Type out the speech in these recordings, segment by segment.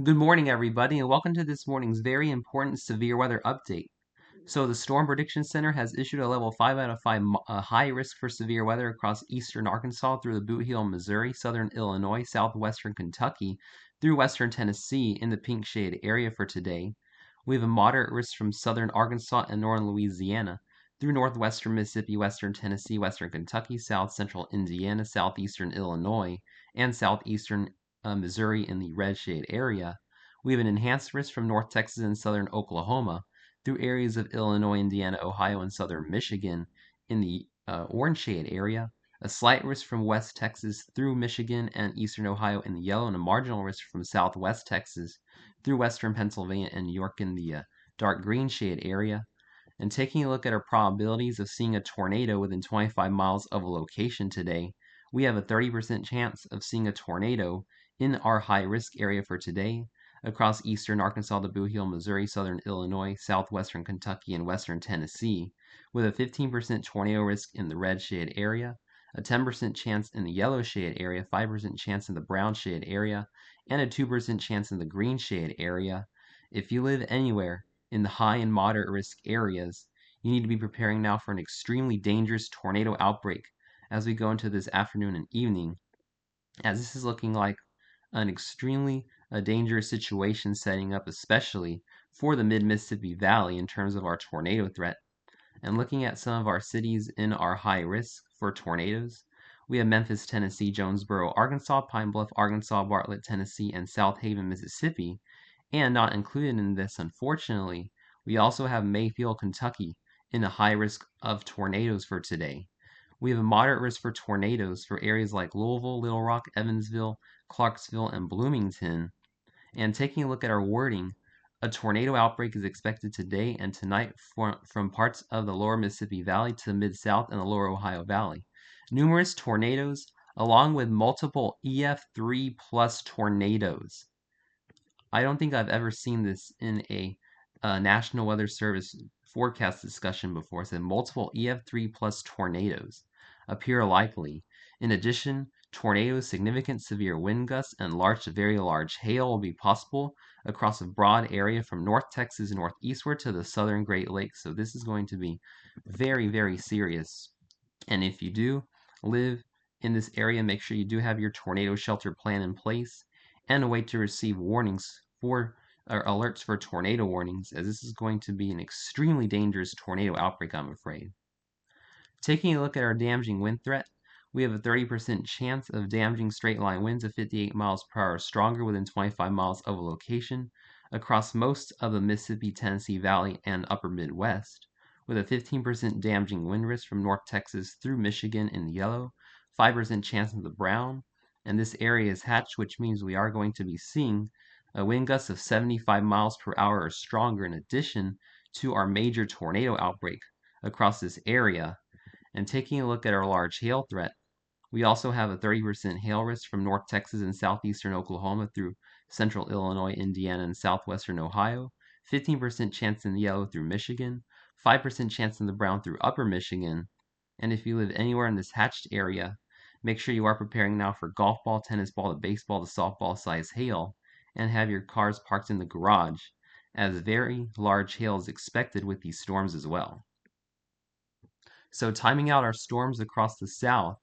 Good morning, everybody, and welcome to this morning's very important severe weather update. So, the Storm Prediction Center has issued a level 5 out of 5 high risk for severe weather across eastern Arkansas through the Boot Heel, Missouri, southern Illinois, southwestern Kentucky, through western Tennessee in the pink shade area for today. We have a moderate risk from southern Arkansas and northern Louisiana through northwestern Mississippi, western Tennessee, western Kentucky, south central Indiana, southeastern Illinois, and southeastern Missouri in the red shade area. We have an enhanced risk from North Texas and southern Oklahoma through areas of Illinois, Indiana, Ohio, and southern Michigan in the orange shade area. A slight risk from West Texas through Michigan and eastern Ohio in the yellow, and a marginal risk from southwest Texas through western Pennsylvania and New York in the dark green shade area. And taking a look at our probabilities of seeing a tornado within 25 miles of a location today, we have a 30% chance of seeing a tornado in our high risk area for today across eastern Arkansas, the Boot Heel, Missouri, southern Illinois, southwestern Kentucky, and western Tennessee, with a 15% tornado risk in the red shade area, a 10% chance in the yellow shade area, 5% chance in the brown shade area, and a 2% chance in the green shade area. If you live anywhere in the high and moderate risk areas, you need to be preparing now for an extremely dangerous tornado outbreak as we go into this afternoon and evening, as this is looking like an extremely dangerous situation setting up, especially for the mid-Mississippi Valley in terms of our tornado threat. And looking at some of our cities in our high risk for tornadoes, we have Memphis, Tennessee, Jonesboro, Arkansas, Pine Bluff, Arkansas, Bartlett, Tennessee, and South Haven, Mississippi. And not included in this, unfortunately, we also have Mayfield, Kentucky, in a high risk of tornadoes for today. We have a moderate risk for tornadoes for areas like Louisville, Little Rock, Evansville, Clarksville, and Bloomington. And taking a look at our wording, a tornado outbreak is expected today and tonight from parts of the lower Mississippi Valley to the Mid-South and the lower Ohio Valley. Numerous tornadoes, along with multiple EF3 plus tornadoes. I don't think I've ever seen this in a National Weather Service forecast discussion before. It said multiple EF3 plus tornadoes appear likely. In addition, tornadoes, significant severe wind gusts, and large to very large hail will be possible across a broad area from North Texas northeastward to the southern Great Lakes. So this is going to be very, very serious. And if you do live in this area, make sure you do have your tornado shelter plan in place and wait to receive warnings for or alerts for tornado warnings, as this is going to be an extremely dangerous tornado outbreak, I'm afraid. Taking a look at our damaging wind threat, we have a 30% chance of damaging straight line winds of 58 miles per hour or stronger within 25 miles of a location across most of the Mississippi, Tennessee Valley, and upper Midwest, with a 15% damaging wind risk from North Texas through Michigan in the yellow, 5% chance in the brown, and this area is hatched, which means we are going to be seeing a wind gust of 75 miles per hour or stronger in addition to our major tornado outbreak across this area. And taking a look at our large hail threat, we also have a 30% hail risk from North Texas and southeastern Oklahoma through central Illinois, Indiana, and southwestern Ohio, 15% chance in the yellow through Michigan, 5% chance in the brown through upper Michigan. And if you live anywhere in this hatched area, make sure you are preparing now for golf ball, tennis ball, to baseball, to softball size hail, and have your cars parked in the garage, as very large hail is expected with these storms as well. So timing out our storms across the south,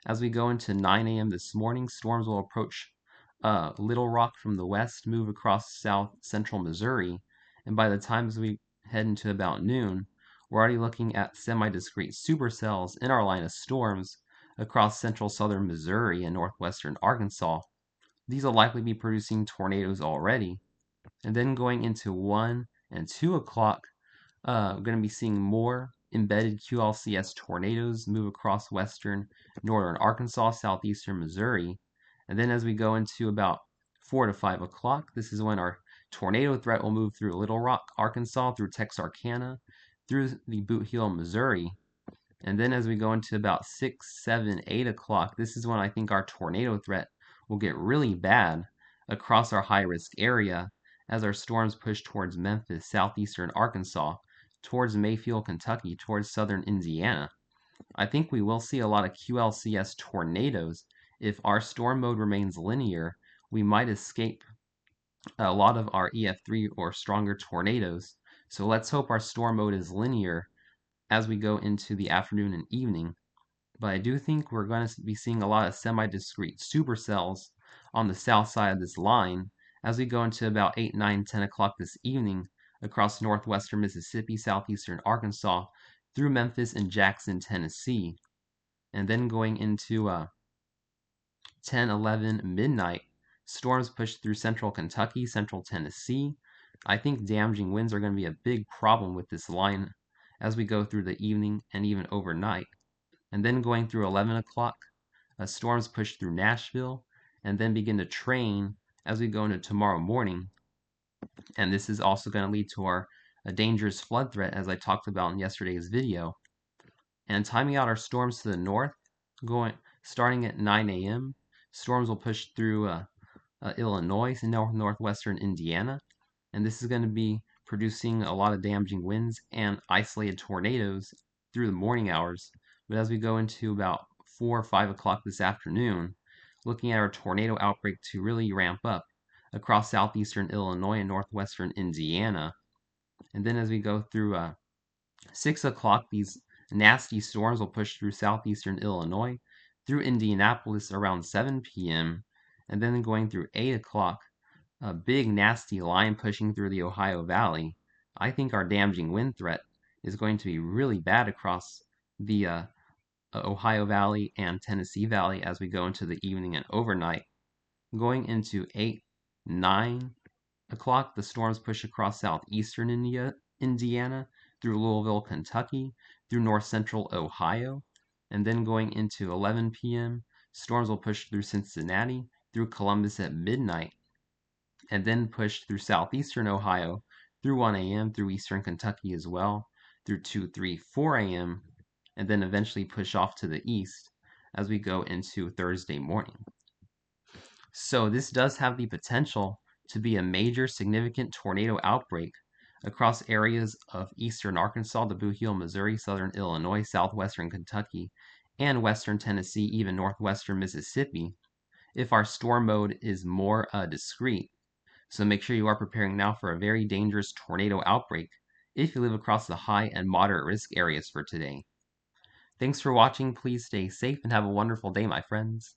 as we go into 9 a.m. this morning, storms will approach Little Rock from the west, move across south central Missouri, and by the time as we head into about noon, we're already looking at semi-discrete supercells in our line of storms across central southern Missouri and northwestern Arkansas. These will likely be producing tornadoes already. And then going into 1 and 2 o'clock, we're going to be seeing more embedded QLCS tornadoes move across western northern Arkansas, southeastern Missouri. And then as we go into about 4 to 5 o'clock, this is when our tornado threat will move through Little Rock, Arkansas, through Texarkana, through the Boot Heel, Missouri. And then as we go into about 6, 7, 8 o'clock, this is when I think our tornado threat will get really bad across our high-risk area as our storms push towards Memphis, southeastern Arkansas, towards Mayfield, Kentucky, towards southern Indiana. I think we will see a lot of QLCS tornadoes. If our storm mode remains linear, we might escape a lot of our EF3 or stronger tornadoes. So let's hope our storm mode is linear as we go into the afternoon and evening. But I do think we're going to be seeing a lot of semi-discrete supercells on the south side of this line as we go into about 8, 9, 10 o'clock this evening across northwestern Mississippi, southeastern Arkansas, through Memphis and Jackson, Tennessee. And then going into 10, 11, midnight, storms push through central Kentucky, central Tennessee. I think damaging winds are going to be a big problem with this line as we go through the evening and even overnight. And then going through 11 o'clock, storms push through Nashville and then begin to train as we go into tomorrow morning. And this is also going to lead to our dangerous flood threat, as I talked about in yesterday's video. And timing out our storms to the north, starting at 9 a.m., storms will push through Illinois and northwestern Indiana. And this is going to be producing a lot of damaging winds and isolated tornadoes through the morning hours. But as we go into about 4 or 5 o'clock this afternoon, looking at our tornado outbreak to really ramp up across southeastern Illinois and northwestern Indiana. And then as we go through 6 o'clock, these nasty storms will push through southeastern Illinois, through Indianapolis around 7 p.m., and then going through 8 o'clock, a big nasty line pushing through the Ohio Valley. I think our damaging wind threat is going to be really bad across the Ohio Valley and Tennessee Valley as we go into the evening and overnight. Going into 8, 9 o'clock, the storms push across southeastern Indiana, through Louisville, Kentucky, through north central Ohio, and then going into 11 p.m., storms will push through Cincinnati, through Columbus at midnight, and then push through southeastern Ohio, through 1 a.m., through eastern Kentucky as well, through 2, 3, 4 a.m., and then eventually push off to the east as we go into Thursday morning. So this does have the potential to be a major significant tornado outbreak across areas of eastern Arkansas, the Boot Heel, Missouri, southern Illinois, southwestern Kentucky, and western Tennessee, even northwestern Mississippi, if our storm mode is more discrete. So make sure you are preparing now for a very dangerous tornado outbreak if you live across the high and moderate risk areas for today. Thanks for watching. Please stay safe and have a wonderful day, my friends.